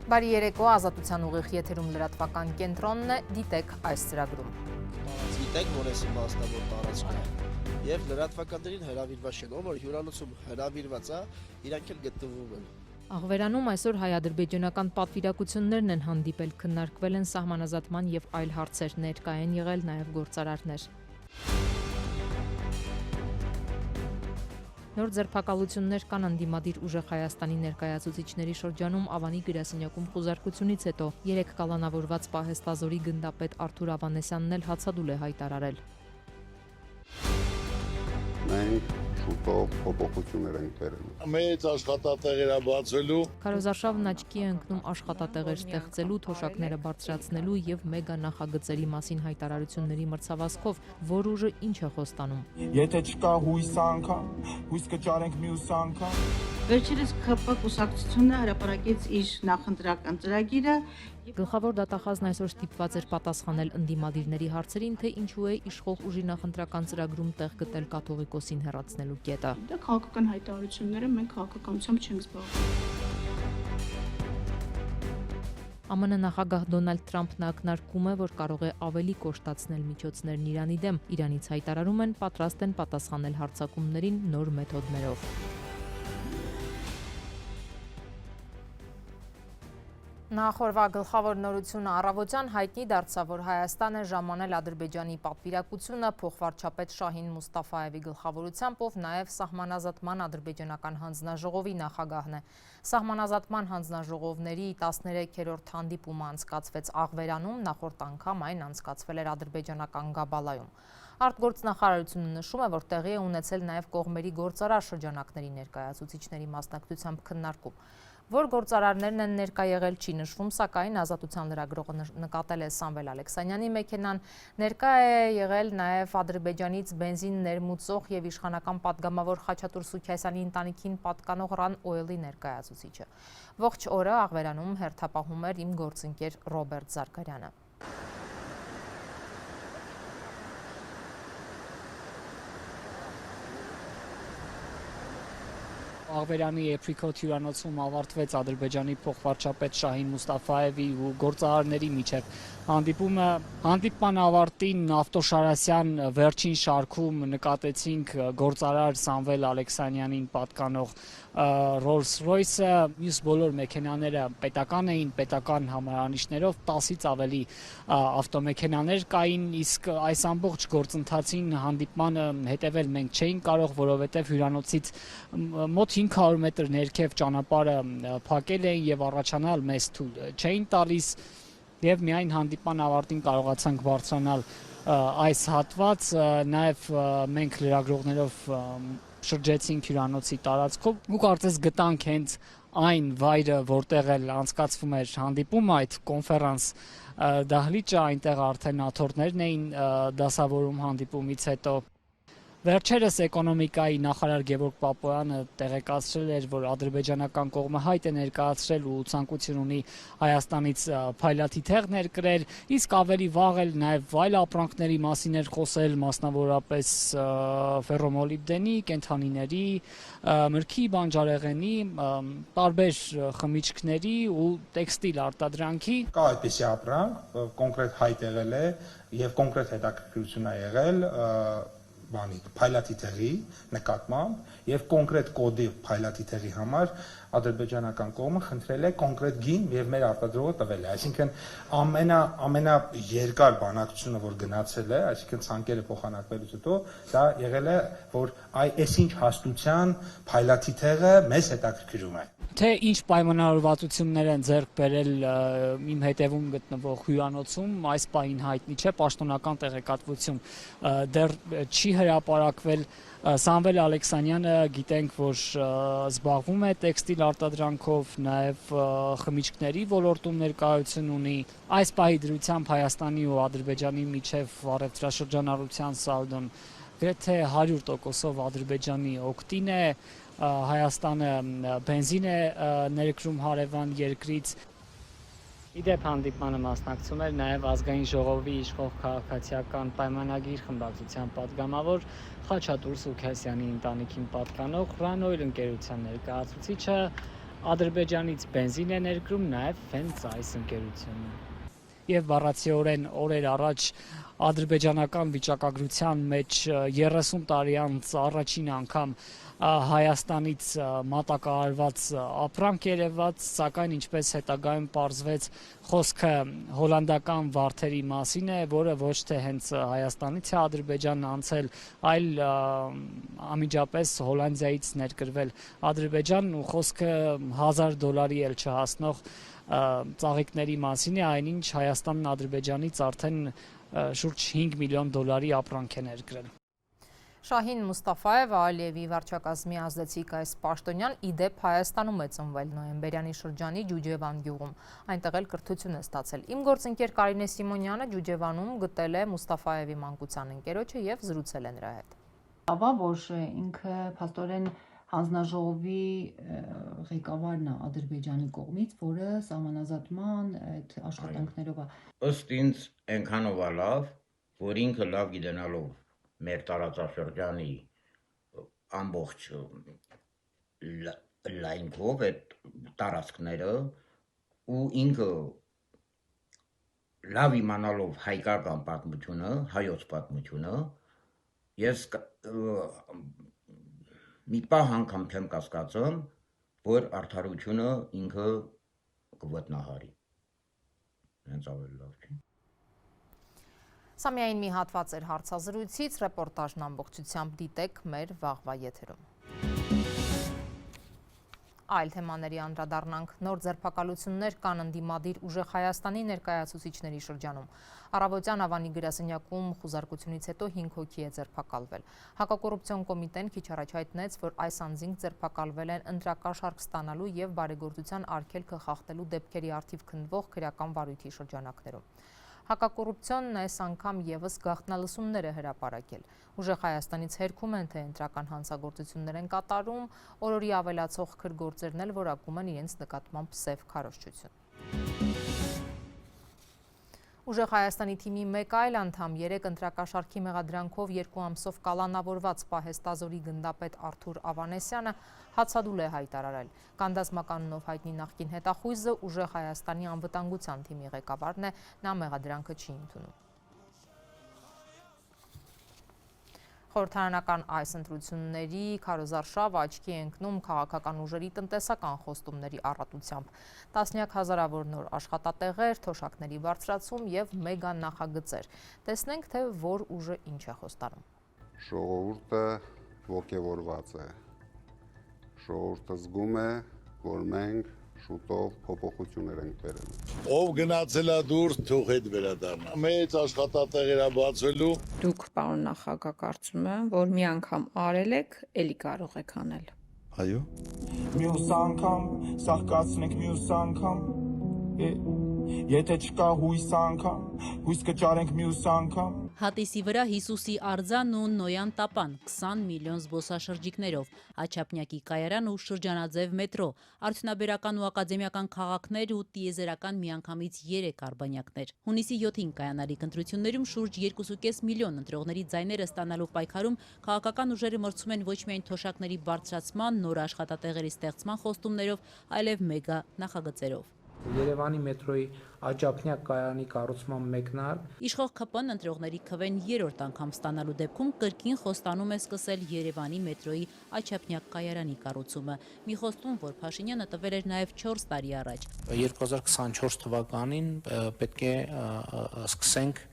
Բարի երեկո, Ազատության ուղիղ եթերում լրատվական կենտրոնն է, դիտեք այս ծրագրում։ Գիտեք, որ էսի մասնավոր տարածքն է եւ լրատվականներին հրավիրված չեն, որ հյուրանոցում հրավիրված է, իրանք էլ գտնվում են։ Աղվերանում այսօր հայ-ադրբեջանական պատվիրակություններն են հանդիպել, քննարկվել են սահմանազատման եւ այլ հարցեր, ներկա են եղել նաեւ գործարարներ։ Նոր ձերբակալություններ կան ընդդիմադիր ուժեղ Հայաստանի ներկայացուցիչների շրջանում Ավանի գրասենյակում խուզարկությունից հետո 3 կալանավորված պահեստազորի գնդապետ Արթուր Ավանեսյանն էլ հացադուլ է հայտարարել։ Մենք շուտով փոփոխություններ ենք բերելու։ Մեծ աշխատատեղեր է բացվելու։ Քարոզարշավն աչքի է ընկնում աշխատատեղեր ստեղծելու, թոշակները բարձրացնելու եւ մեգա նախագծերի մասին հայտարարությունների մրցավազքով, որ ուժը ինչ է խոստանում։ Եթե չկա հույս անգամ, հույս կճարենք մյուս անգամ։ Վերջերս ԿՊ կուսակցությունը հրապարակեց իր նախընտրական ծրագիրը։ Գլխավոր դատախազն այսօր ստիպված էր պատասխանել ընդդիմադիրների հարցերին, թե ինչու է իշխող ուժի նախընտրական ծրագրում տեղ գտել կաթողիկոսին հեռացնելու կետը։ Դա քաղաքական հայտարարությունները, մենք քաղաքականությամբ չենք զբաղվում։ ԱՄՆ նախագահ Դոնալդ Թրամփն ակնարկում է, որ կարող է ավելի կոշտացնել միջոցներն Իրանի դեմ։ Իրանից հայտարարում են, պատրաստ են պատասխանել հարձակումներին նոր մեթոդներով։ Նախորվա գլխավոր նորությունը առավոտյան հայտնի դարձավ, որ Հայաստան է ժամանել Ադրբեջանի պատվիրակությունը փոխվարչապետ Շահին Մուստաֆայևի գլխավորությամբ, ով նաև Սահմանազատման ադրբեջանական հանձնաժողովի նախագահն է։ Սահմանազատման հանձնաժողովների 13-րդ հանդիպումը անցկացվեց Աղվերանում, նախորդ անգամ այն անցկացվել էր ադրբեջանական Գաբալայում։ Արտգործնախարարությունը նշում է, որ տեղի է ունեցել նաև կողմերի գործարար շրջանակների ներկայացուցիչների մասնակցությամբ քննարկում։ Որ գործարարներն են ներկա եղել չի նշվում, սակայն Ազատության լրագրողը նկատել է Սամվել Ալեքսանյանի մեքենան, ներկա է եղել նաև Ադրբեջանից բենզին ներմուծող եւ իշխանական պատգամավոր Խաչատուր Սուքիասյանի ընտանիքին պատկանող Run Oil-ի ներկայացուցիչը։ Ողջ օրը Աղվերանում հերթապահում էր իմ գործընկեր Ռոբերտ Զարգարյանը։ Աղվերանի Էփրիկոտ հյուրանոցում ավարտվեց Ադրբեջանի փոխվարչապետ Շահին Մուստաֆայևի ու գործարարների միջև հանդիպումը։ Հանդիպման ավարտին Ավտոշարասյան վերջին շարքում նկատեցինք գործարար Սամվել Ալեքսանյանին պատկանող Rolls-Royce-ը, մյուս բոլոր մեքենաները պետական էին, պետական համարանիշներով 10-ից ավելի ավտոմեքենաներ կային, իսկ այս ամբողջ գործընթացին հանդիպմանը հետևել մենք չէինք կարող, որովհետև հյուրանոցից մոտ 500 մետր ներքև ճանապարհը փակել էին եւ առաջանալ մեզ թույլ չէին տալիս եւ միայն հանդիպման ավարտին կարողացանք բարձրանալ այս հատված, նաեւ մենք լրագրողներով շրջեցինք հյուրանոցի տարածքով ու կարծես գտանք հենց այն վայրը, որտեղ էլ անցկացվում էր հանդիպումը, այդ կոնֆերանս դահլիճը, այնտեղ արդեն աթոռներն էին դասավորում հանդիպումից հետո։ Վերջերս էկոնոմիկայի նախարար Գևորգ Պապոյանը տեղեկացրել էր, որ ադրբեջանական կողմը հայտ է ներկայացրել ու ցանկություն ունի Հայաստանից փայլատի թեղ ներկրել, իսկ ավելի վաղ էլ նաև այլ ապրանքների մասին էր խոսել, մասնավորապես ֆերոմոլիբդենի, կենդանիների, մրգի, բանջարեղենի, տարբեր խմիչքների ու տեքստիլ արտադրանքի։ Կա այդպիսի ապրանք, կոնկրետ հայտ եղել է եւ կոնկրետ հետաքրքրություն է եղել փայլատի թղի նկատմամբ եւ կոնկրետ կոդի փայլատի թղի համար ադրբեջանական կողմը խնդրել է կոնկրետ գին եւ մեր արտադրողը տվել է, այսինքն ամենաերկար բանակցությունը, որ գնացել է, այսինքն ցանկերը փոխանակվելուց հետո դա եղել է, որ այսինչ հաստության փայլատի թղը մեզ հետաքրքրում է։ Թե ինչ պայմանավորվածություններ են ձեռք բերել իմ հետևում գտնվող հյուրանոցում, այս պահին հայտնի չէ, պաշտոնական տեղեկատվություն դեռ չի հրապարակվել։ Սամվել Ալեքսանյանը գիտենք, որ զբաղվում է տեքստիլ արտադրանքով, նաև խմիչքների ոլորտում ներկայություն ունի։ Այս պահի դրությամբ Հայաստանի ու Ադրբեջանի միջև առևտրաշրջանառության սալդոն գրեթե 100%-ով Ադրբեջանի օգտին է, Հայաստանը բենզին է ներկրում հարևան երկրից։ Իդեպ հանդիպմանը մասնակցում էր նաև ազգային ժողովի իշխող քաղաքացիական պայմանագիր խմբակցության պատգամավոր Խաչատուր Սուքիասյանի ընտանիքին պատկանող Run Oil ընկերության ներկայացուցիչը Ադրբեջանից բենզին է ներկրում նաև հենց այս ընկերությունը։ Եվ բառացիորեն օրեր առաջ ադրբեջանական վիճակագրության մեջ 30 տարի անց առաջին անգամ Հայաստանից մատակարարված ապրանք երևաց, սակայն ինչպես հետագայում պարզվեց, խոսքը հոլանդական վարդերի մասին է, որը ոչ թե հենց Հայաստանից է Ադրբեջանն անցել, այլ անմիջապես Հոլանդիայից ներկրվել Ադրբեջան ու խոսքը $1000 էլ չհասնող ծաղիկների մասին է, այնինչ Հայաստանն Ադրբեջանից արդեն շուրջ $5 միլիոն ապրանք է ներկրել։ Շահին Մուստաֆաևը Ալիևի վարչակազմի ազդեցիկ այս պաշտոնյան իդեպ Հայաստանում է ծնվել նոյեմբերյանի շրջանի Ջուջևան գյուղում, այնտեղ էլ կրթություն է ստացել։ Իմ գործընկեր Կարինե Սիմոնյանը Ջուջևանում գտել է Մուստաֆաևի մանկության ընկերոջը եւ զրուցել է նրա հետ։ Ավա որ ինքը փաստորեն հանձնաժողովի ղեկավարն է Ադրբեջանի կողմից, որը սահմանազատման այդ աշխատանքներով է։ Ըստ ինձ այնքանով է լավ, որ ինքը լավ գիտենալով մեր տարածաշրջանի ամբողջ լայնքով այդ տարածքները ու ինքը լավ իմանալով հայկական պատմությունը, հայոց պատմությունը, ես մի պահ անգամ չեմ կասկածում, որ արդարությունը ինքը կվտնահարի։ Հենց ավելի լավ չի։ Սա միայն մի հատված էր հարցազրույցից, ռեպորտաժն ամբողջությամբ դիտեք մեր վաղվա եթերում։ Այլ թեմաների անդրադառնանք, նոր ձերբակալություններ կան ընդդիմադիր ուժեղ Հայաստանի ներկայացուցիչների շրջանում։ Առավոտյան Ավանի գրասենյակում խուզարկությունից հետո 5 հոգի է ձերբակալվել։ Հակակոռուպցիոն կոմիտեն քիչ առաջ հայտնեց, որ այս անձինք ձերբակալվել են ընտրակաշառք ստանալու եւ բարեգործության արգելքը խախտելու դեպքերի առթիվ քննվող քրեական վարույթի շրջանակներում։ Հակակոռուպցիոնն այս անգամ եւս գաղտնալսումներ է հրապարակել։ Ուժեղ Հայաստանից հերքում են, թե ընտրական հանցագործություններ են կատարում, օրորի ավելացող քրգործերն էլ որակում են իրենց նկատմամբ սև քարոզչություն։ Ուժեղ Հայաստանի թիմի մեկ այլ անդամ 3 ընտրակաշառքի մեղադրանքով 2 ամսով կալանավորված պահեստազորի գնդապետ Արթուր Ավանեսյանը հացադուլ է հայտարարել։ Կանդազմականունով հայտնի նախկին հետախույզը ուժեղ Հայաստանի անվտանգության թիմի ղեկավարն է, նա մեղադրանքը չի ընդունում։ Խորհրդարանական այս ընտրությունների քարոզարշավը աչքի է ընկնում քաղաքական ուժերի տնտեսական խոստումների առատությամբ։ Տասնյակ հազարավոր նոր աշխատատեղեր, թոշակների բարձրացում եւ մեգա նախագծեր։ Տեսնենք, թե որ ուժը ինչ է խոստանում։ Ժողովուրդը ողջավորված է։ Ժողովուրդը զգում է, որ մենք շուտով փոփոխություններ ենք բերելու։ Ով գնացել է դուրս, թող հետ վերադառնա։ Մեծ աշխատատեղեր է բացվելու։ Դուք, պարոն նախագահ, կարծում եմ, որ մի անգամ արել եք, էլի կարող եք անել։ Այո։ Մյուս անգամ, սաղ կացնենք մյուս անգամ, եթե չկա հույս անգամ, հույս կճարենք մյուս անգամ։ Հատիսի վրա Հիսուսի արձան ու Նոյան տապան 20 միլիոն զբոսաշրջիկներով, Աչափնյակի կայարան ու շրջանաձև մետրո, արդյունաբերական ու ակադեմիական քաղաքներ ու տիեզերական միանգամից 3 արբանյակներ։ Հունիսի 7-ին կայանալիք ընտրություններում շուրջ 2.5 միլիոն ընտրողների ձայները ստանալու պայքարում քաղաքական ուժերը մրցում են ոչ միայն թոշակների բարձրացման, նոր աշխատատեղերի ստեղծման խոստումներով, այլև մեգա նախագծերով։ Երևանի մետրոյի Աչափնյակ կայարանի կառուցման մեկնարկ։ Իշխող ԿՊ-ն ընտրողների քվեն 3-րդ անգամ ստանալու դեպքում կրկին խոստանում է սկսել Երևանի մետրոյի Աչափնյակ կայարանի կառուցումը։ Մի խոստում, որ Փաշինյանը տվել էր նաև 4 տարի առաջ։ 2024 թվականին պետք է սկսենք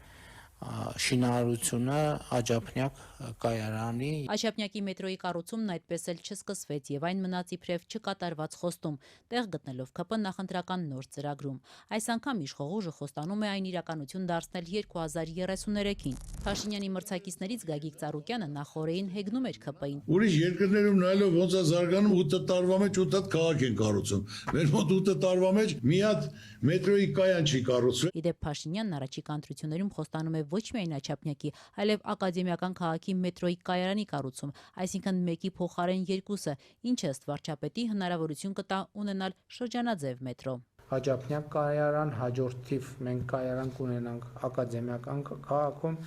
շինարարությունը Աջափնյակ կայարանի։ Աջափնյակի մետրոյի կառուցումն այդպես էլ չսկսվեց եւ այն մնաց իբրև չկատարված խոստում, տեղ գտնելով ԿՊ նախընտրական նոր ծրագրում։ Այս անգամ իշխող ուժը խոստանում է այն իրականություն դարձնել 2033-ին։ Փաշինյանի մրցակիցներից Գագիկ Ծառուկյանը նախորդին հեգնում էր ԿՊ-ին։ Ուրիշ երկրներում նայելով ոնց է զարգանում 8 տարվա մեջ 8 քաղաք են կառուցում։ Մեր մոտ 8 տարվա մեջ մի հատ մետրոյի կայան չի կառուցվում։ Իդեպ Փաշինյանն առաջիկա ընտրություններում խոստանում է ոչ միայն Աչափնյակի, այլև ակադեմիական քաղաքի մետրոյի կայարանի կառուցում, այսինքն մեկի փոխարեն երկուսը, ինչը ըստ վարչապետի հնարավորություն կտա ունենալ շրջանաձև մետրո։ Աջափնյակ կայարան, հաջորդ թիվ մենք կայարան կունենանք ակադեմիական քաղաքում,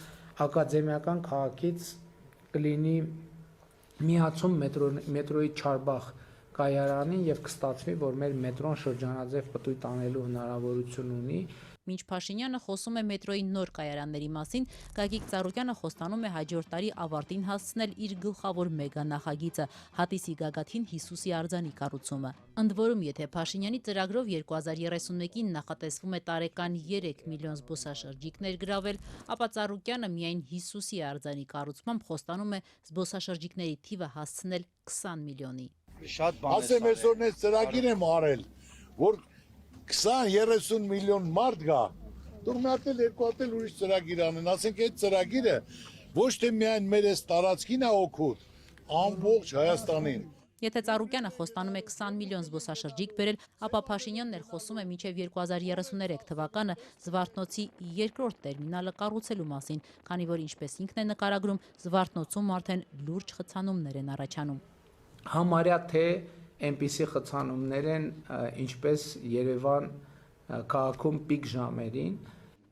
ակադեմիական քաղաքից կլինի միացում մետրոյի Չարբախ կայարանին եւ կստացվի, որ մեր մետրոն շրջանաձև պտույտ անելու հնարավորություն ունի։ Մինչ Փաշինյանը խոսում է մետրոյի նոր կայարանների մասին, Գագիկ Ծառուկյանը խոստանում է հաջորդ տարի ավարտին հասցնել իր գլխավոր մեգանախագիծը՝ Հատիսի գագաթին Հիսուսի արձանի կառուցումը։ Ընդ որում, եթե Փաշինյանի ծրագրով 2031-ին նախատեսվում է տարեկան 3 միլիոն զբոսաշրջիկներ գրավել, ապա Ծառուկյանը միայն Հիսուսի արձանի կառուցմամբ խոստանում է զբոսաշրջիկների թիվը հասցնել 20 միլիոնի։ Ասեմ այսօր այս ծրագիր եմ արել, որ 20-30 միլիոն մարդ գա, դուք մի հատ էլ երկու հատ էլ ուրիշ ծրագիր անեն, ասենք այդ ծրագիրը ոչ թե միայն մեր այս տարածքին է օգուտ, ամբողջ Հայաստանին։ Եթե Ծառուկյանը խոստանում է 20 միլիոն զբոսաշրջիկ բերել, ապա Փաշինյանն էլ խոսում է մինչև 2033 թվականը Զվարթնոցի երկրորդ տերմինալը կառուցելու մասին, քանի որ ինչպես ինքն է նկարագրում, Զվարթնոցում արդեն լուրջ խցանումներ են առաջանում։ Համարյա թե այնպիսի խցանումներ են, ինչպես Երևան քաղաքում պիկ ժամերին։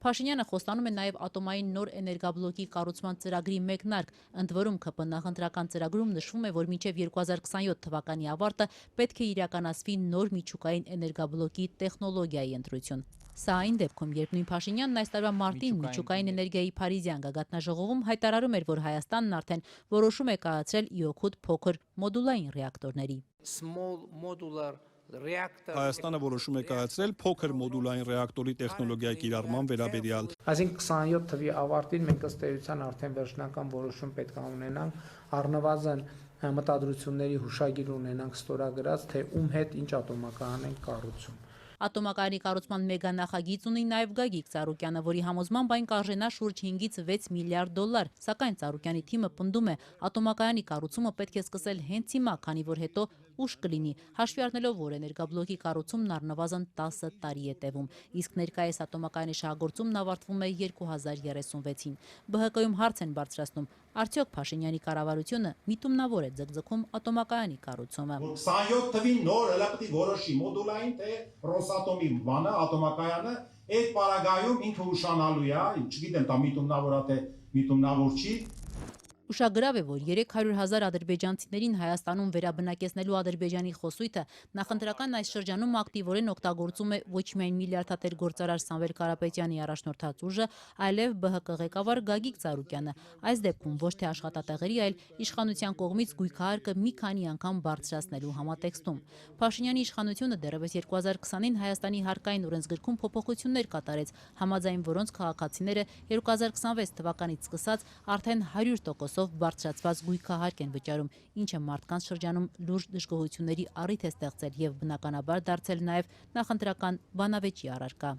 Փաշինյանը խոստանում է նաև ատոմային նոր էներգաբլոկի կառուցման ծրագրի մեկնարկ, ընդ որում ԿՊ նախընտրական ծրագրում նշվում է, որ մինչև 2027 թվականի ավարտը պետք է իրականացվի նոր միջուկային էներգաբլոկի տեխնոլոգիայի ընտրություն։ Սա այն դեպքում, երբ նույն Փաշինյանն այս տարվա մարտին միջուկային էներգիայի Փարիզյան գագաթնաժողովում հայտարարում էր, որ Հայաստանն արդեն որոշում է կայացրել ի օգուտ փոքր մոդուլային ռեակտորների։ Հայաստանը որոշում է կայացրել փոքր մոդուլային ռեակտորի տեխնոլոգիայի կիրառման վերաբերյալ։ Այսինքն 27 թվականի ավարտին մենք ըստ էության արդեն վերջնական որոշում պետք է ունենանք, առնվազն մտադրությունների հուշագիր ունենանք ստորագրած, թե ում հետ ինչ ատոմակայան ենք կառուցում։ Ատոմակայանի կառուցման մեգանախագիծ ունի նաև Գագիկ Ծառուկյանը, որի համոզմամբ այն կարժենա շուրջ 5-ից 6 միլիարդ դոլար, սակայն Ծառուկյանի թիմը պնդում է, ատոմակայանի կառուցումը պետք է սկսել հենց հիմա, քանի որ հետո ուշ կլինի, հաշվի առնելով, որ էներգաբլոկի կառուցումն առնվազն 10 տարի է տևում, իսկ ներկայիս ատոմակայանի շահագործումն ավարտվում է 2036-ին։ ԲՀԿ-ում հարց են բարձրացնում, արդյոք Փաշինյանի կառավարությունը միտումնավոր է ձգձգում ատոմակայանի կառուցումը։ 27 թվին նոր հələ պետք է որոշի մոդուլային թե Ռոսատոմի բանը, ատոմակայանը, այդ պարագայում ինքը ուշանալու է, չգիտեմ, դա միտումնավոր է թե միտումնավոր չի։ Ուշագրավ է, որ 300,000 ադրբեջանցիներին Հայաստանում վերաբնակեցնելու Ադրբեջանի խոսույթը նախընտրական այս շրջանում ակտիվորեն օգտագործում է ոչ միայն միլիարդատեր գործարար Սամվել Կարապետյանի առաջնորդած ուժը, այլև ԲՀԿ ղեկավար Գագիկ Ծառուկյանը, այս դեպքում ոչ թե աշխատատեղերի, այլ իշխանության կողմից գույքահարկը մի քանի անգամ բարձրացնելու համատեքստում։ Փաշինյանի իշխանությունը դեռևս 2020-ին Հայաստանի հարկային օրենսգրքում փոփոխություններ կատարեց, համաձայն որոնց քաղաքացիները 2026 թվականից սկսած արդեն 100% բարձրացված գույքահարկ են վճարում, ինչը մարդկանց շրջանում լուրջ դժգոհությունների առիթ է ստեղծել եւ բնականաբար դարձել նաեւ նախընտրական բանավեճի առարկա։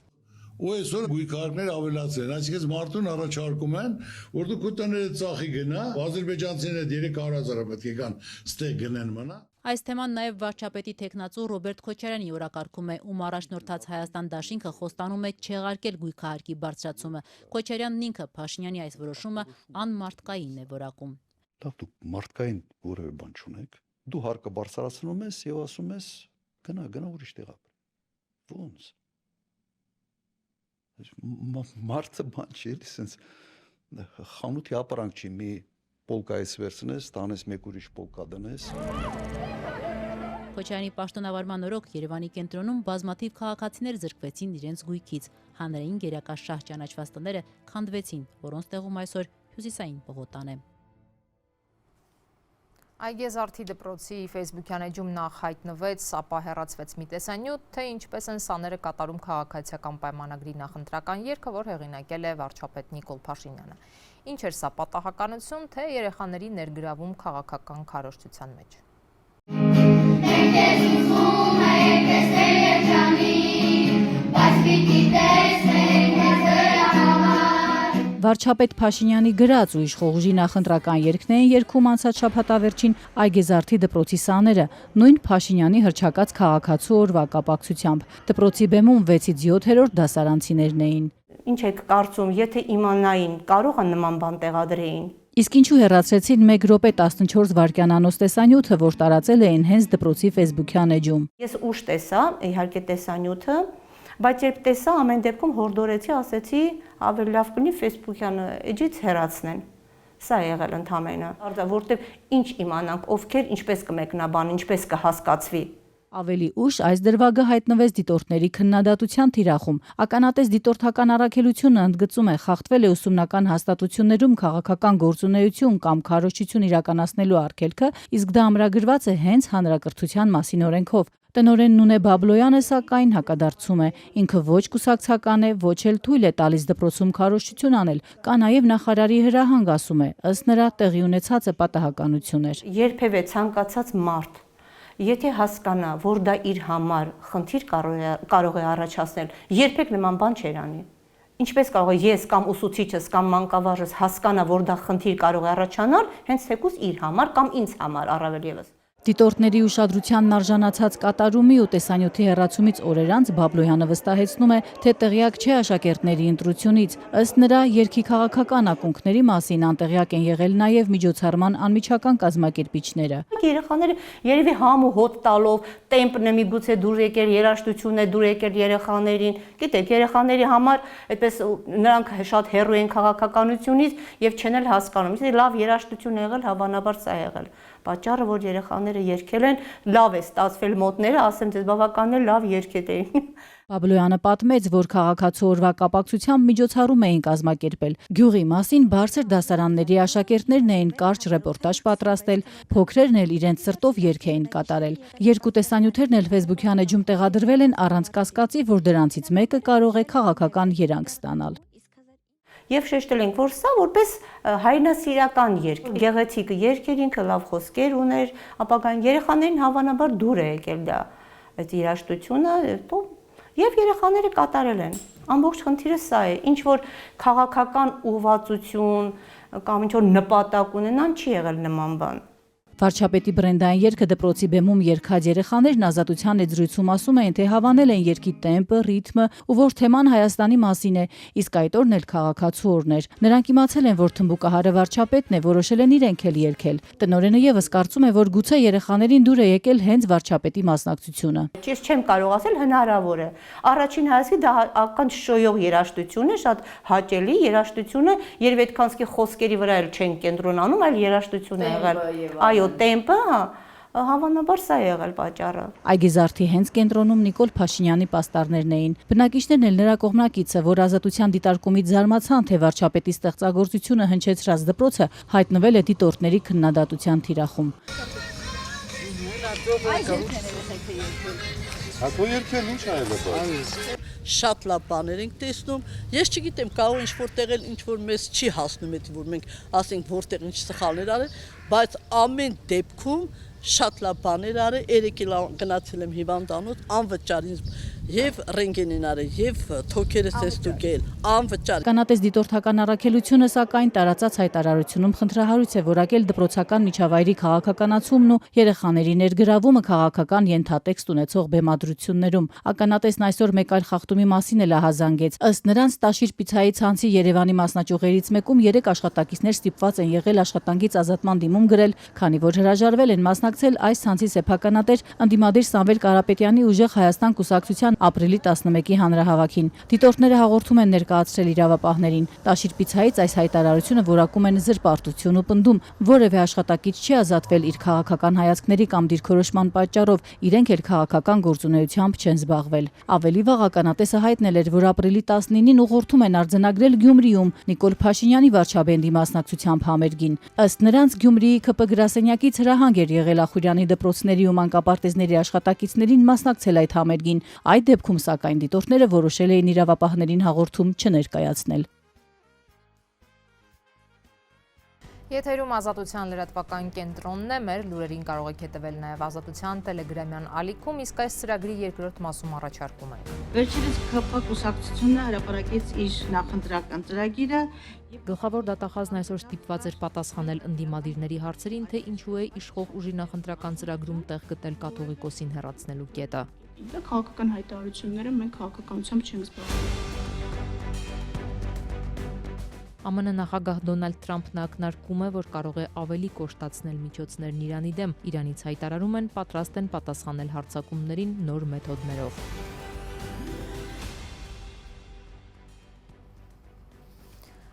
Ու այսօր գույքահարկներ ավելացել, այսինքն մարդուն առաջարկում են, որ դու կուտաները ծախի գնա, ադրբեջանցիները 300,000 պետք է գան ստեղ գնեն մնա։ Այս թեման նաև վարչապետի տեխնացու Ռոբերտ Քոչարյանի օրակարգում է, ում առաջնորդած Հայաստան դաշինքը խոստանում է չեղարկել գույքահարկի բարձրացումը։ Քոչարյանն ինքը Փաշինյանի այս որոշումը անմարդկային է որակում։ Դու մարդկային որևէ բան չունեք, դու հարկը բարձրացնում ես եւ ասում ես գնա ուրիշ տեղ ապր։ Ոնց։ Մարդը բան չի, էլի sense խանութի ապրանք չի, մի պոլկայից վերցնես, տանես մեկ ուրիշ պոլկա դնես։ Քոչարյանի պաշտոնավարման օրոք Երևանի կենտրոնում բազմաթիվ քաղաքացիներ զրկվեցին իրենց գույքից։ Հանրային գերակա շահ ճանաչված տները քանդվեցին, որոնց տեղում այսօր Հյուսիսային պողոտան է։ Այգեզարդի դպրոցի Facebook-յան էջում նախ հայտնվեց, ապա հեռացվեց մի տեսանյութ, թե ինչպես են սաները կատարում քաղաքացիական պայմանագրի նախընտրական երգը, որ հեղինակել է վարչապետ Նիկոլ Փաշինյանը։ Ինչ էր սա պատահականություն, թե երեխաների ներգրավում քաղաքական քարոզչության մեջ։ Վարչապետ Փաշինյանի գրած ու իշխող ուժի նախընտրական երգն էին երգում անցած շաբաթավերջին Այգեզարդի դպրոցի սաները, նույն Փաշինյանի հռչակած քաղաքացու օրվա կապակցությամբ։ Դպրոցի բեմում 6-ից 7-րդ դասարանցիներն էին։ Ինչ եք կարծում, եթե իմանային, կարող է նման բան տեղադրեին։ Իսկ ինչու հեռացրեցին 1 րոպե 14 վայրկյանանոց տեսանյութը, որ տարածել էին հենց դպրոցի Facebook-յան էջում։ Ես ուշ տեսա, իհարկե տեսանյութը, բայց երբ տեսա, ամեն դեպքում հորդորեցի, ասեցի, ավելի լավ կլինի Facebook-յան էջից հեռացնեն։ Սա է եղել ընդամենը, որտեղ ինչ իմանանք, ովքեր ինչպես կմեկնաբան, ինչպես կհասկացվի։ Ավելի ուշ այս դրվագը հայտնվեց դիտորդների քննադատության թիրախում։ Ականատես դիտորդական առաքելությունը ընդգծում է խախտվել է ուսումնական հաստատություններում քաղաքական գործունեություն կամ քարոզչություն իրականացնելու արգելքը, իսկ դա ամրագրված է հենց հանրակրթության մասին օրենքով։ Տնօրեն Նունե Բաբլոյանը սակայն հակադարձում է, ինքը ոչ կուսակցական է, ոչ էլ թույլ է տալիս դպրոցում քարոզչություն անել։ Կա նաև նախարարի հրահանգ, ասում է, ըստ նրա տեղի ունեցածը պատահականություն էր։ Երբևէ ցանկացած մարդ եթե հասկանա, որ դա իր համար խնդիր կարող է առաջացնել, երբեք նման բան չեր անի։ Ինչպես կարող է ես կամ ուսուցիչս կամ մանկավարժս հասկանա, որ դա խնդիր կարող է առաջանալ, հենց թեկուզ իր համար կամ ինձ համար առավել ևս։ Դիտորդների ուշադրությանն արժանացած կատարումի ու տեսանյութի հեռացումից օրեր անց Բաբլոյանը վստահեցնում է, թե տեղյակ չէ աշակերտների ընտրությունից։ Ըստ նրա, երգի քաղաքական ակունքների մասին անտեղյակ են եղել նաև միջոցառման անմիջական կազմակերպիչները։ Երեխաները երևի համ ու հոտ տալով, տեմպն է միգուցե դուր եկել, երաժշտություն է դուր եկել երեխաներին։ Գիտեք, երեխաների համար այդպես նրանք շատ հեռու են քաղաքականությունից եւ չեն էլ հասկանում։ Իսկ լավ երաժշտություն եղել, հավանաբար սա եղել։ Պատճառը, որ երեխաները երգել են, լավ է ստացվել մոտները, ասեմ ձեզ, բավականին լավ երգեր էին։ Բաբլոյանը պատմեց, որ քաղաքացու օրվա կապակցությամբ միջոցառում էին կազմակերպել։ Գյուղի մասին բարձր դասարանների աշակերտներն էին կարճ ռեպորտաժ պատրաստել, փոքրերն էլ իրենց սրտով երգ էին կատարել։ Երկու տեսանյութերն էլ Facebook-յան էջում տեղադրվել են առանց կասկածի, որ դրանցից մեկը կարող է քաղաքական երանգ ստանալ։ Եվ շեշտել ենք, որ սա որպես հայրենասիրական երգ, գեղեցիկ երգ էր, ինքը լավ խոսքեր ուներ, ապագային երեխաներին հավանաբար դուր է եկել դա այդ երաժշտությունը, եւ երեխաները կատարել են։ Ամբողջ խնդիրը սա է, ինչ որ քաղաքական ուղղվածություն կամ ինչ որ նպատակ ունենան, չի եղել նման բան։ Վարչապետի բրենդային երգը դպրոցի բեմում երգած երեխաներն Ազատության եզրույցում ասում էին, թե հավանել են երգի տեմպը, ռիթմը ու որ թեման Հայաստանի մասին է, իսկ այդ օրն էլ քաղաքացու օրն էր։ Նրանք իմացել են, որ թմբուկահարը վարչապետն է, որոշել են իրենք էլ երգել։ Տնօրենը եւս կարծում է, որ գուցե երեխաներին դուր է եկել հենց վարչապետի մասնակցությունը։ Ես չեմ կարող ասել հնարավոր է։ Առաջին հայացքի դա ական շոյող երաժշտություն է, շատ հաճելի երաժշտություն է, երբ այդքանսկի խոսքերի վրա էլ չեն կենտրոնանում, այլ երաժշտություն է եղել։ Այո, տեմպը, հավանաբար սա է եղել պատճառը։ Այգեզարդի հենց կենտրոնում Նիկոլ Փաշինյանի պաստառներն էին։ Բնակիչներն էլ նրա կողմնակիցը, որ Ազատության դիտարկումից զարմացան, թե վարչապետի ստեղծագործությունը հնչեցրած դպրոցը հայտնվել է դիտորդների քննադատության թիրախում։ Հատու երկել ինչ այլը։ Շատ լավ բաներ ենք տեսնում։ Ես չգիտեմ, կարող ինչ-որ տեղել ինչ-որ մեզ չի հասնում էդ, որ մենք ասենք որտեղ ինչ սխալներ արել, բայց ամեն դեպքում շատ լավ բաներ արել, երեկ էլ գնացել եմ հիվանդանոց, անվճար ինձ եւ ռենտգեն են արել, եւ թոքերս է ստուգել, անվճար։ Կանատես դիտորդական առաքելությունը սակայն տարածած հայտարարությունում խնդրահարույց է որակել դպրոցական միջավայրի քաղաքականացումն ու երեխաների ներգրավումը քաղաքական ենթատեքստ ունեցող բեմադրություններում։ Ականատեսն այսօր մեկ այլ խախտումի մասին էլ ահազանգեց։ Ըստ նրանց Տաշիր պիցայի ցանցի Երևանի մասնաճյուղերից մեկում 3 աշխատակիցներ ստիպված են եղել աշխատանքից ազատման դիմում գրել, քանի որ հրաժարվել են մասնակցել այս ցանցի սեփականատեր ընդդիմադիր Սամվել Կարապետյանի ուժեղ Հայաստան կուսակցության ապրիլի 11-ի հանրահավաքին։ Դիտորդները հաղորդում են ներկայացրել իրավապահներին։ Տաշիր պիցայից այս հայտարարությունը որակում են զրպարտություն ու պնդում, որևէ աշխատակից չի ազատվել իր քաղաքական հայացքների կամ դիրքորոշման պատճառով, իրենք էլ քաղաքական գործունեությամբ չեն զբաղվել։ Ավելի վաղ ականատեսը հայտնել էր, որ ապրիլի 19-ին ուղղորդում են արձանագրել Գյումրիում Նիկոլ Փաշինյանի վարչաբենդի մասնակցությամբ համերգին։ Ըստ նրանց Գյումրիի ԿՊ գրասենյակից հրահանգ էր եղել Ախուրյանի դպրոցների ու մանկապարտեզների աշխատակիցներին մասնակցել այդ համերգին։ Այդ դեպքում սակայն դիտորդները որոշել էին իրավապահներին հաղորդում չներկայացնել։ Եթերում Ազատության լրատվական կենտրոնն է, մեր լուրերին կարող եք հետևել նաև Ազատության տելեգրամյան ալիքում, իսկ այս ծրագրի երկրորդ մասում առաջարկում ենք։ Վերջերս ԿՊ կուսակցությունը հրապարակեց իր նախընտրական ծրագիրը։ Գլխավոր դատախազն այսօր ստիպված էր պատասխանել ընդդիմադիրների հարցերին, թե ինչու է իշխող ուժի նախընտրական ծրագրում տեղ գտել կաթողիկոսին հեռացնելու կետը։ Դա քաղաքական հայտարարությունները մենք քաղաքականությամբ չենք զբաղվում։ ԱՄՆ նախագահ Դոնալդ Թրամփն ակնարկում է, որ կարող է ավելի կոշտացնել միջոցներն Իրանի դեմ։ Իրանից հայտարարում են, պատրաստ են պատասխանել հարձակումներին նոր մեթոդներով։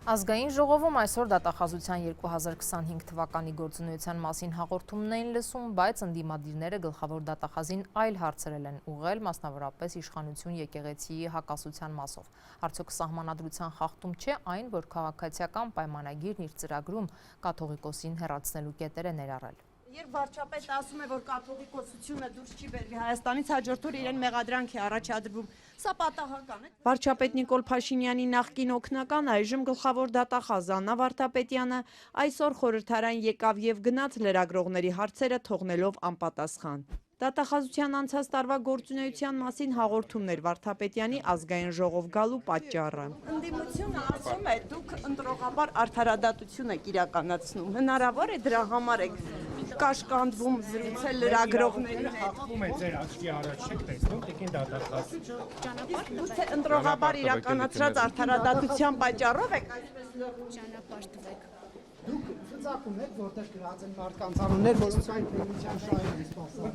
Ազգային ժողովում այսօր դատախազության 2025 թվականի գործունեության մասին հաղորդումն էին լսում, բայց ընդդիմադիրները գլխավոր դատախազին այլ հարցերել են ուղղել, մասնավորապես իշխանություն եկեղեցիի հակասության մասով։ Արդյոք սահմանադրության խախտում չէ այն, որ քաղաքացիական պայմանագիրն իր ծրագրում կաթողիկոսին հեռացնելու կետեր է ներառել։ Երբ վարչապետը ասում է, որ կաթողիկոսությունը դուրս չի բերվի Հայաստանից, հաջորդ օր իրեն մեղադրանք է առաջադրվում։ Սա պատահական է։ Վարչապետ Նիկոլ Փաշինյանի նախկին օգնական, այժմ գլխավոր դատախազ Աննա Վարդապետյանը այսօր խորհրդարան եկավ եւ գնաց լրագրողների հարցերը թողնելով անպատասխան։ Դատախազության անցած տարվա գործունեության մասին հաղորդումներ Վարդապետյանի ազգային ժողով գալու պատճառը։ Ընդդիմությունը ասում է, դուք ընտրողաբար արդարադատություն եք իրականացնում։ Հնարավոր է դրա համար եք կաշկանդվում զրուցել լրագրողների հետ։ Խախտվում է ձեր աչքի առաջ չեք տեսնում, տիկին դատախազ։ Գուցե ընտրողաբար իրականացրած արդարադատության պատճառով եք այսպես ճանապարհ տվեք։ Դուք ցուցակում եք, որտեղ գրած են մարդկանց անուններ, որոնք այն պետության շահեր են սպասում։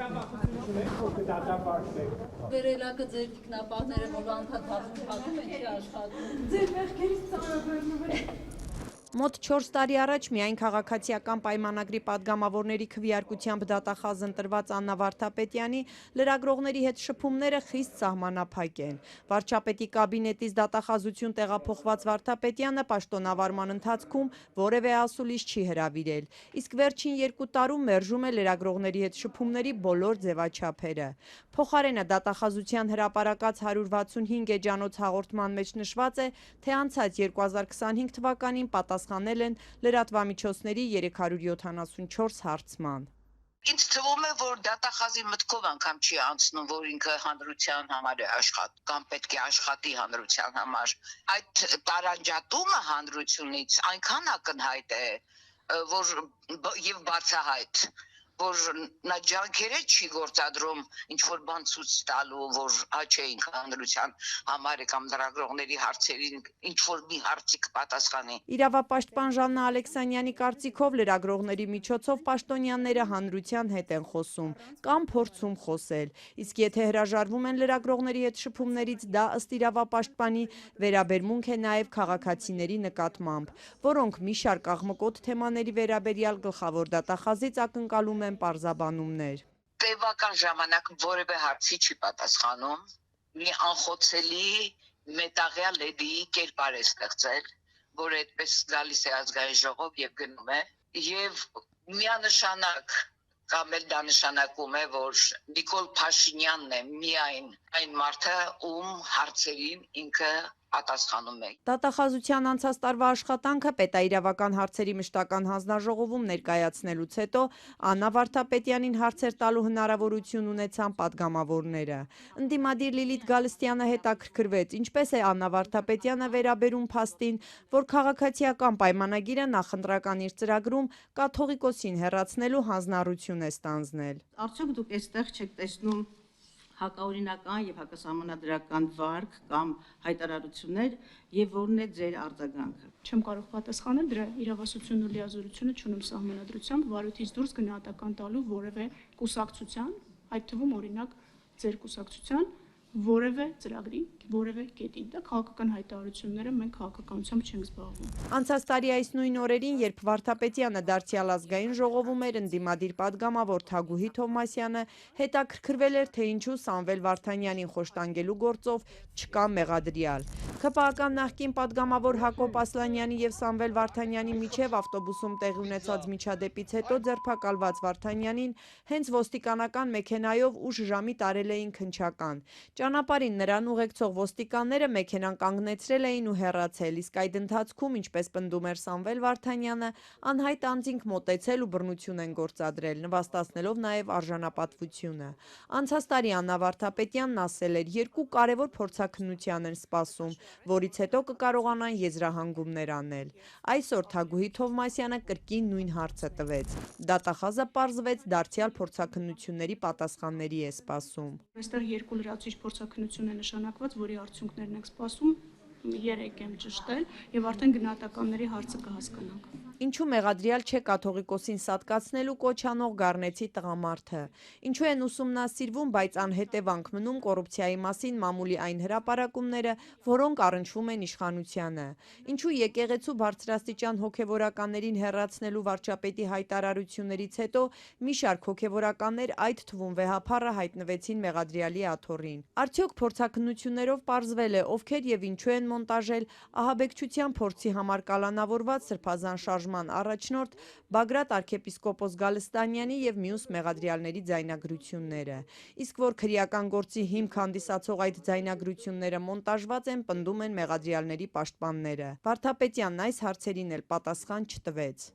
Վերելակը ձեր տիկնապահները, որ անդադարում փակում են, չի աշխատում։ Ձեր մեղքերից ծանոթանում եք։ Մոտ 4 տարի առաջ միայն քաղաքացիական պայմանագրի падգամավորների քվեարկությամբ դատախազ ընտրված Աննա Վարդապետյանի լրագրողների հետ շփումները խիստ սահմանափակ են։ Վարչապետի կաբինետից դատախազություն տեղափոխված Վարդապետյանը պաշտոնավարման ընթացքում որևէ ասուլիս չի հրավիրել, իսկ վերջին 2 տարում մերժում է լրագրողների հետ շփումների բոլոր ձևաչափերը։ Փոխարենը դատախազության հրապարակած 165 էջանոց հաղորդման մեջ նշված է, թե անցած 2025 թվականին պատասխանել են լրատվամիջոցների 374 հարցման։ Ինձ թվում է, որ դատախազի մտքով անգամ չի անցնում, որ ինքը հանրության համար է աշխատում կամ պետք է աշխատի հանրության համար։ Այդ տարանջատումը հանրությունից այնքան ակնհայտ է, որ եւ բացահայտ, որ նա ջանքերը չի գործադրում ինչ-որ բան ցույց տալու, որ աչ էինք հանրության համար կամ լրագրողների հարցերին ինչ-որ մի հարցի կպատասխանի։ Իրավապաշտպան Ժաննա Ալեքսանյանի կարծիքով լրագրողների միջոցով պաշտոնյաները հանրության հետ են խոսում կամ փորձում խոսել, իսկ եթե հրաժարվում են լրագրողների հետ շփումներից, դա ըստ իրավապաշտպանի վերաբերմունք է նաև քաղաքացիների նկատմամբ, որոնք մի շարք աղմկոտ թեմաների վերաբերյալ գլխավոր դատախազից ակնկալում են պարզաբանումներ։ Տևական ժամանակ որևէ հարցի չի պատասխանում, մի անխոցելի մետաղյա լեդի կերպար է ստեղծել, որ այդպես գալիս է ազգային ժողով եւ գնում է, եւ միանշանակ կամ էլ դա նշանակում է, որ Նիկոլ Փաշինյանն է միայն այն մարդը, ում հարցերին ինքը պատասխանում է։ Դատախազության անցած տարվա աշխատանքը պետաիրավական հարցերի մշտական հանձնաժողովում ներկայացնելուց հետո Աննա Վարդապետյանին հարցեր տալու հնարավորություն ունեցան падգամավորները։ Ընդդիմադիր Լիլիթ Գալստյանը հետաքրքրվեց, ինչպես է Աննա Վարդապետյանը վերաբերում փաստին, որ քաղաքացիական պայմանագիրը նախընտրական իր ծրագրում կաթողիկոսին հեռացնելու հանձնառություն է ստանձնել։ Արդյոք դուք այստեղ չեք տեսնում հակաօրինական եւ հակասահմանադրական վարք կամ հայտարարություններ եւ որն է ձեր արձագանքը։ Չեմ կարող պատասխանել, դրա իրավասությունն ու լիազորությունը չունեմ սահմանադրությամբ, վարույթից դուրս գնահատական տալու որևէ կուսակցության, այդ թվում օրինակ ձեր կուսակցության որևէ ծրագրի, որևէ կետին։ Դա քաղաքական հայտարարությունները մենք քաղաքականությամբ չենք զբաղվում։ Անցած տարի այս նույն օրերին, երբ Վարդապետյանը դարձյալ ազգային ժողովում էր, ընդդիմադիր падգամավոր Թագուհի Թովմասյանը հետաքրքրվել էր, թե ինչու Սամվել Վարդանյանին խոշտանգելու գործով չկա մեղադրյալ։ ԽՊԱ-ական նախկին падգամավոր Հակոբ Ասլանյանի եւ Սամվել Վարդանյանի միջև ավտոբուսում տեղի ունեցած միջադեպից հետո ձերբակալված Վարդանյանին հենց ոստիկանական մեքենայով ուշ ժամի տարել էին քննչական։ Ճանապարհին նրան ուղեկցող ոստիկանները մեքենան կանգնեցրել էին ու հեռացել, իսկ այդ ընթացքում, ինչպես պնդում էր Սամվել Վարդանյանը, անհայտ անձինք մոտեցել ու բռնություն են գործադրել, նվաստացնելով նաև արժանապատվությունը։ Անցած տարի Աննա Վարդապետյանն ասել էր, 2 կարևոր փորձաքննության են սպասում, որից հետո կկարողանան եզրահանգումներ անել։ Այսօր Թագուհի Թովմասյանը կրկին նույն հարցը տվեց։ Դատախազը պարզվեց դարձյալ փորձաքննությունների պատասխանների է սպասում։ Այստեղ 2 լրացուցիչ փորձաքննություն է նշանակված, որի արդյունքներն ենք սպասում, 3 եմ ճշտել եւ արդեն գնահատականների հարցը կհասկանանք։ Ինչու մեղադրյալ չէ կաթողիկոսին սատկացնելու կոչ անող Գառնեցի տղամարդը։ Ինչու են ուսումնասիրվում, բայց անհետևանք մնում կոռուպցիայի մասին մամուլի այն հրապարակումները, որոնք առնչվում են իշխանությանը։ Ինչու եկեղեցու բարձրաստիճան հոգևորականներին հեռացնելու վարչապետի հայտարարություններից հետո մի շարք հոգևորականներ, այդ թվում վեհափառը, հայտնվեցին մեղադրյալի աթոռին։ Արդյոք փորձաքննություններով պարզվել է, ովքեր եւ ինչու են մոնտաժել ահաբեկչության փորձի համար կալանավորված սրբազան շարժման առաջնորդ Բագրատ arczepiskopos Գալստանյանի եւ մյուս մեղադրյալների ձայնագրությունները։ Իսկ որ քրեական գործի հիմք հանդիսացող այդ ձայնագրությունները մոնտաժված են, պնդում են մեղադրյալների պաշտպանները։ Վարդապետյանն այս հարցերին էլ պատասխան չտվեց։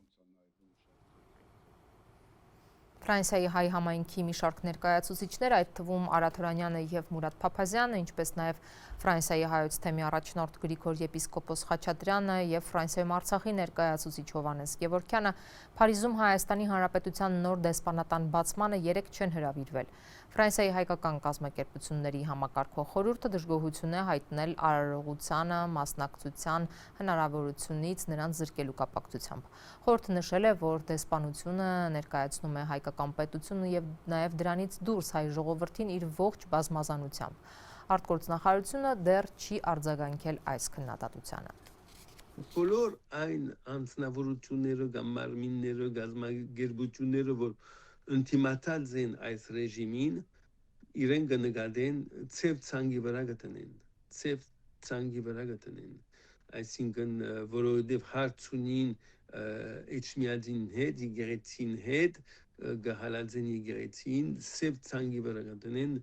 Ֆրանսիայի հայ համայնքի մի շարք ներկայացուցիչներ, այդ թվում Արադ Հրանյանը եւ Մուրադ Փափազյանը, ինչպես նաեւ Ֆրանսիայի հայոց թեմի առաջնորդ Գրիգոր եպիսկոպոս Խաչատրյանը եւ Ֆրանսիայում Արցախի ներկայացուցիչ Հովհաննես Գևորգյանը Փարիզում Հայաստանի Հանրապետության նոր դեսպանատան բացմանը 3 չեն հրավիրվել։ Ֆրանսիայի հայկական կազմակերպությունների համակարգող խորհուրդը դժգոհություն է հայտնել արարողությանը մասնակցության հնարավորությունից նրանց զրկելու կապակցությամբ։ Խորհուրդը նշել է, որ դեսպանությունը ներկայացնում է հայկական պետությունը եւ նաեւ դրանից դուրս հայ ժողովրդին իր ողջ բազմազանությամբ։ Արտգործնախարարությունը դեռ չի արձագանքել այս քննադատությանը։ Բոլոր այն անձնավորությունները կամ մարմինները, գազագերբությունները, որ ընդդիմացած են այս ռեժիմին, իրեն կնկատեն ցև ցանգի վրա գտնեն, այսինքն որովհետև հարց ունին էջմիածին հետ, եկեղեցին հետ, գահալածեն եկեղեցին, ցև ցանգի վրա գտնեն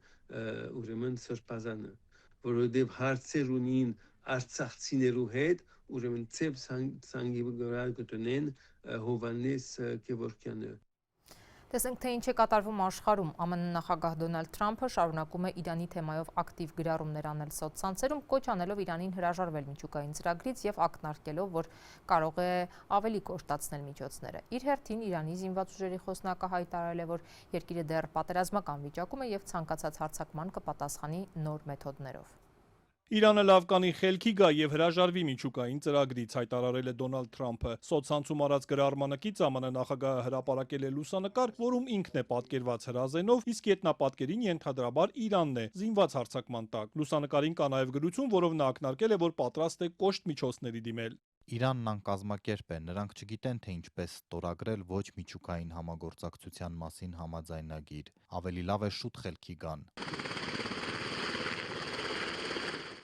ուրեմն սրբազանը, որովհետև հարցեր ունին արցախցիներու հետ, ուրեմն ցև ցանգի վրա գտնեն Հովհաննես Գևորգյանը։ Տեսնենք, թե ինչ է կատարվում աշխարհում։ ԱՄՆ նախագահ Դոնալդ Թրամփը շարունակում է Իրանի թեմայով ակտիվ գրառումներ անել սոցցանցերում, կոչ անելով Իրանին հրաժարվել միջուկային ծրագրից եւ ակնարկելով, որ կարող է ավելի կոշտացնել միջոցները։ Իր հերթին Իրանի զինված ուժերի խոսնակը հայտարարել է, որ երկիրը դեռ պատերազմական վիճակում է եւ ցանկացած հարձակման կպատասխանի նոր մեթոդներով։ Իրանը լավ կանի խելքի գա եւ հրաժարվի միջուկային ծրագրից, հայտարարել է Դոնալդ Թրամփը։ Սոցցանցում արած գրառմանակից ԱՄՆ նախագահը հրապարակել է լուսանկար, որում ինքն է պատկերված հրազենով, իսկ ետնապատկերին ենթադրաբար Իրանն է զինված հարձակման տակ։ Լուսանկարին կա նաեւ գրություն, որով նա ակնարկել է, որ պատրաստ է կոշտ միջոցների դիմել։ Իրանն անկազմակերպ է, նրանք չգիտեն, թե ինչպես ստորագրել ոչ միջուկային համագործակցության մասին համաձայնագիր։ Ավելի լավ է շուտ խելքի գան։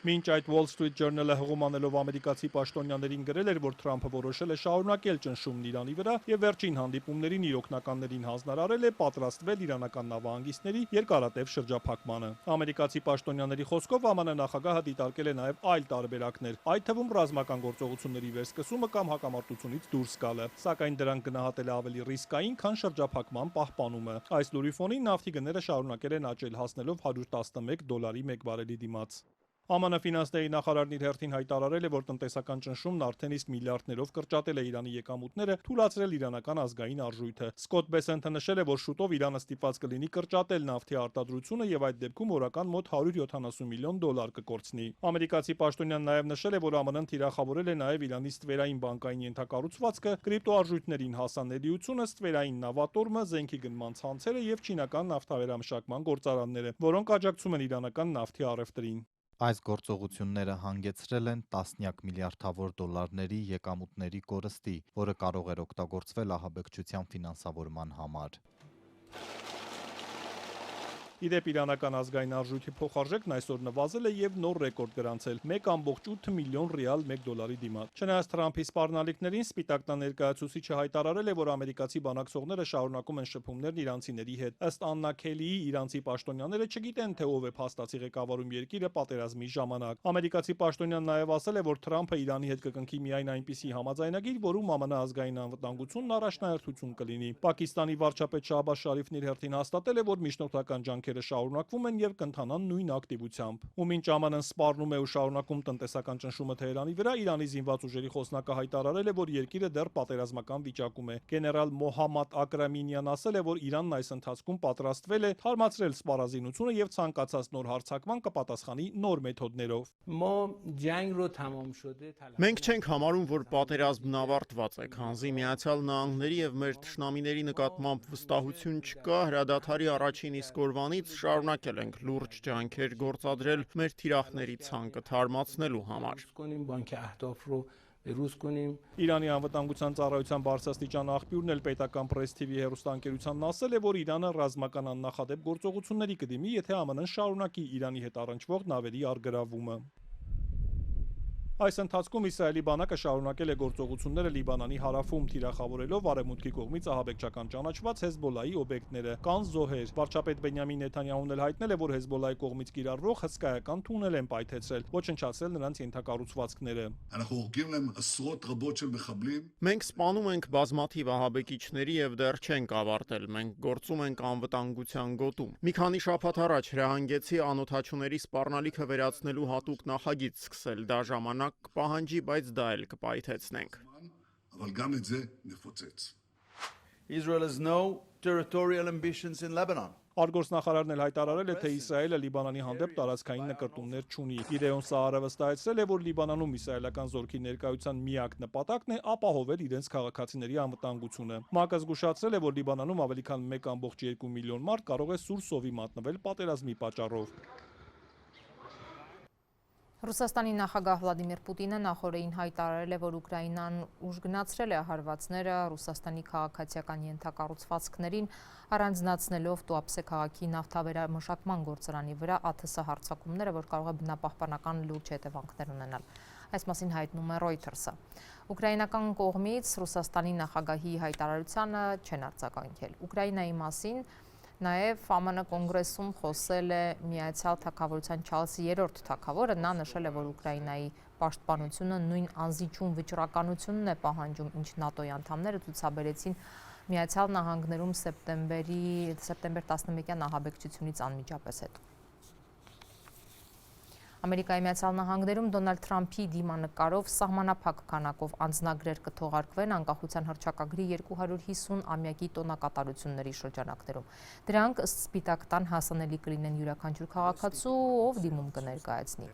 Մինչ այդ Wall Street Journal-ը հղում անելով ամերիկացի պաշտոնյաներին գրել էր, որ Թրամփը որոշել է շարունակել ճնշումն Իրանի վրա եւ վերջին հանդիպումներին իր օգնականներին հանձնարարել է պատրաստվել իրանական նավահանգիստների երկարատև շրջափակմանը։ Ամերիկացի պաշտոնյաների խոսքով ԱՄՆ նախագահը դիտարկել է նաեւ այլ տարբերակներ, այդ թվում ռազմական գործողությունների վերսկսումը կամ հակամարտությունից դուրս գալը, սակայն դրանք գնահատել է ավելի ռիսկային, քան շրջափակման պահպանումը։ Այս լուրի ֆոնին նավթի գները շարունակել են աճել, հասնելով $111 մեկ բարելի դիմաց։ ԱՄՆ ֆինանսների նախարարն իր հերթին հայտարարել է, որ տնտեսական ճնշումն արդեն իսկ միլիարդներով կրճատել է Իրանի եկամուտները, թույլատրել իրանական ազգային արժույթը։ Սկոտ Բեսենթը նշել է, որ շուտով Իրանը ստիպված կլինի կրճատել նավթի արտադրությունը եւ այդ դեպքում օրական մոտ $170 միլիոն կկորցնի։ Ամերիկացի պաշտոնյան նաեւ նշել է, որ ԱՄՆ-ն թիրախավորել է նաեւ Իրանի ստվերային բանկային ենթակառուցվածքը, կրիպտոարժույթներին հասանելիությունը, ստվերային նավատորմը, զենքի գնման ցանցերը եւ չինական նավթավերամշակման գործարանները, որոնք աջակցում են իրանական նավթի առևտրին։ Այս գործողությունները հանգեցրել են տասնյակ միլիարդավոր դոլարների եկամուտների կորստի, որը կարող էր օգտագործվել ահաբեկչության ֆինանսավորման համար։ Իդեպ իրանական ազգային արժույթի փոխարժեքն այսօր նվազել է եւ նոր ռեկորդ գրանցել 1.8 միլիոն ռիալ $1 դիմաց։ Չնայած Թրամփի սպառնալիքներին Սպիտակ տան ներկայացուցիչը հայտարարել է, որ ամերիկացի բանակցողները շարունակում են շփումներն իրանցիների հետ։ Ըստ Աննա Քելիի, իրանցի պաշտոնյաները չգիտեն, թե ով է փաստացի ղեկավարում երկիրը պատերազմի ժամանակ։ Ամերիկացի պաշտոնյան նաեւ ասել է, որ Թրամփը Իրանի հետ կկնքի միայն այնպիսի համաձայնագիր, որում ԱՄՆ ազգային անվտանգությունն առաջնահերթություն կլինի։ Պակիստանի վարչապետ Շահբազ Շարիֆն իր հերթին հաստատել է, որ միջնորդական ջանքեր ջանքերը շարունակվում են եւ կընթանան նույն ակտիվությամբ։ Ու մինչ ԱՄՆ-ն սպառնում է ու շարունակում տնտեսական ճնշումը Թեհրանի վրա, Իրանի զինված ուժերի խոսնակը հայտարարել է, որ երկիրը դեռ պատերազմական վիճակում է։ Գեներալ Մոհամմադ Ակրամինյան ասել է, որ Իրանն այս ընթացքում պատրաստվել է թարմացրել սպառազինությունը եւ ցանկացած նոր հարձակման կպատասխանի նոր մեթոդներով։ Մենք չենք համարում, որ պատերազմն ավարտված է, քանզի Միացյալ Նահանգների եւ մեր թշնամիների նկատմամբ վստահություն չկա, հրադադարի առաջին իսկ օրվանից շարունակել ենք լուրջ ջանքեր գործադրել մեր թիրախների ցանկը թարմացնելու համար։ Իրանի անվտանգության ծառայության բարձրաստիճան աղբյուրն էլ պետական Press TV հեռուստաընկերությանն ասել է, որ Իրանը ռազմական աննախադեպ գործողությունների կդիմի, եթե ԱՄՆ-ն շարունակի Իրանի հետ առնչվող նավերի առգրավումը։ Այս ընթացքում Իսրայելի բանակը շարունակել է գործողությունները Լիբանանի հարավում, թիրախավորելով արևմուտքի կողմից ահաբեկչական ճանաչված Հեզբոլայի օբյեկտները։ Կան զոհեր։ Վարչապետ Բենյամին Նեթանյահուն էլ հայտնել է, որ Հեզբոլայի կողմից կիրառվող հսկայական թունել են պայթեցրել, ոչնչացրել նրանց ենթակառուցվածքները։ Մենք սպանում ենք բազմաթիվ ահաբեկիչների եւ դեռ չենք ավարտել։ Մենք գործում ենք անվտանգության գոտում։ Մի քանի շաբաթ առաջ հրահանգեցի անօթաչուների սպառնալիքը վերացնելու հատուկ նախագիծ սկսել։ Դա ժամանակ կպահանջի, բայց դա էլ կպայթեցնենք։ Israel has no territorial ambitions in Lebanon. Արտգործնախարարն էլ հայտարարել է, թե Իսրայելը Լիբանանի հանդեպ տարածքային նկրտումներ չունի։ Գիդեոն Սաարը վստահեցրել է, որ Լիբանանում իսրայելական զորքի ներկայության միակ նպատակն է ապահովել իրենց քաղաքացիների անվտանգությունը։ ՄԱԿ-ը զգուշացրել է, որ Լիբանանում ավելի քան 1.2 միլիոն մարդ կարող է սուր սովի մատնվել պատերազմի պատճառով։ Ռուսաստանի նախագահ Վլադիմիր Պուտինը նախորդին հայտարարել է, որ Ուկրաինան ուժգնացրել է հարվածները Ռուսաստանի քաղաքացիական ենթակառուցվածքներին, առանձնացնելով Տուապսե քաղաքի նավթավերամշակման գործարանի վրա ԱԹՍ հարձակումները, որ կարող է բնապահպանական լուրջ հետևանքներ ունենալ։ Այս մասին հայտնում է Reuters-ը։ Ուկրաինական կողմից Ռուսաստանի նախագահի հայտարարությանը չեն արձագանքել։ Ուկրաինայի մասին Նաև ԱՄՆ կոնգրեսում խոսել է Միացյալ Թագավորության Չարլզ 3-րդ թագավորը, նա նշել է, որ Ուկրաինայի պաշտպանությունը նույն անզիջում վճռականությունն է պահանջում, ինչ ՆԱՏՕ-ի անդամները ցուցաբերեցին Միացյալ Նահանգներում սեպտեմբեր 11-յան ահաբեկչությունից անմիջապես հետո։ Ամերիկայի Միացյալ Նահանգներում Դոնալդ Թրամփի դիմանկարով սահմանափակ քանակով անձնագրեր կթողարկվեն անկախության հռչակագրի 250-ամյակի տոնակատարությունների շրջանակներում։ Դրանք ըստ Սպիտակ տան հասանելի կլինեն յուրաքանչյուր քաղաքացու, ով դիմում կներկայացնի։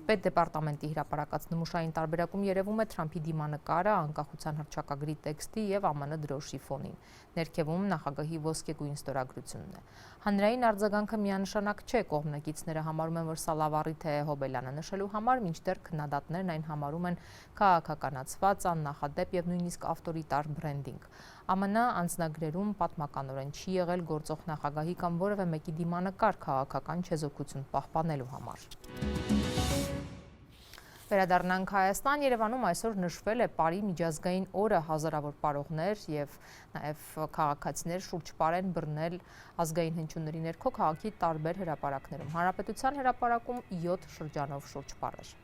Պետդեպարտամենտի հրապարակած նմուշային տարբերակում երևում է Թրամփի դիմանկարը անկախության հռչակագրի տեքստի եւ ԱՄՆ դրոշի ֆոնին։ Ներքևում նախագահի ոսկեգույն ստորագրությունն է։ Հանրային արձագանքը միանշանակ չէ, կողմնակիցները համարում են, որ սա լավ առիթ է Հոբելյանը նշելու համար, մինչդեռ քննադատներն այն համարում են քաղաքականացված, աննախադեպ եւ նույնիսկ ավտորիտար բրենդինգ։ ԱՄՆ անձնագրերում պատմականորեն չի եղել գործող նախագահի կամ որևէ մեկի դիմանկար քաղաքական չեզոքություն պահպանելու համար։ Վերադառնանք Հայաստան, Երևանում այսօր նշվել է Պարի միջազգային օրը, հազարավոր պարողներ եւ նաեւ քաղաքացիներ շուրջ պար են բռնել ազգային հնչյունների ներքո քաղաքի տարբեր հրապարակներում։ Հանրապետության հրապարակում 7 շրջանով շուրջ պար էր։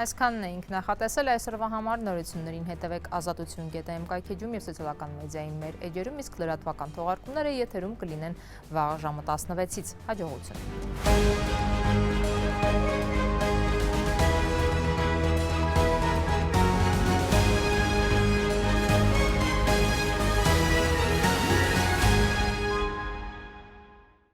Այսքանն էինք նախատեսել այսօրվա համար, նորություններին հետևեք ազատություն.am կայքեջում և սոցիալական մեդիայի մեր էջերում, իսկ լրատվական թողարկումները եթերում կլինեն վաղ ժամը 16-ից։ Հաջողություն։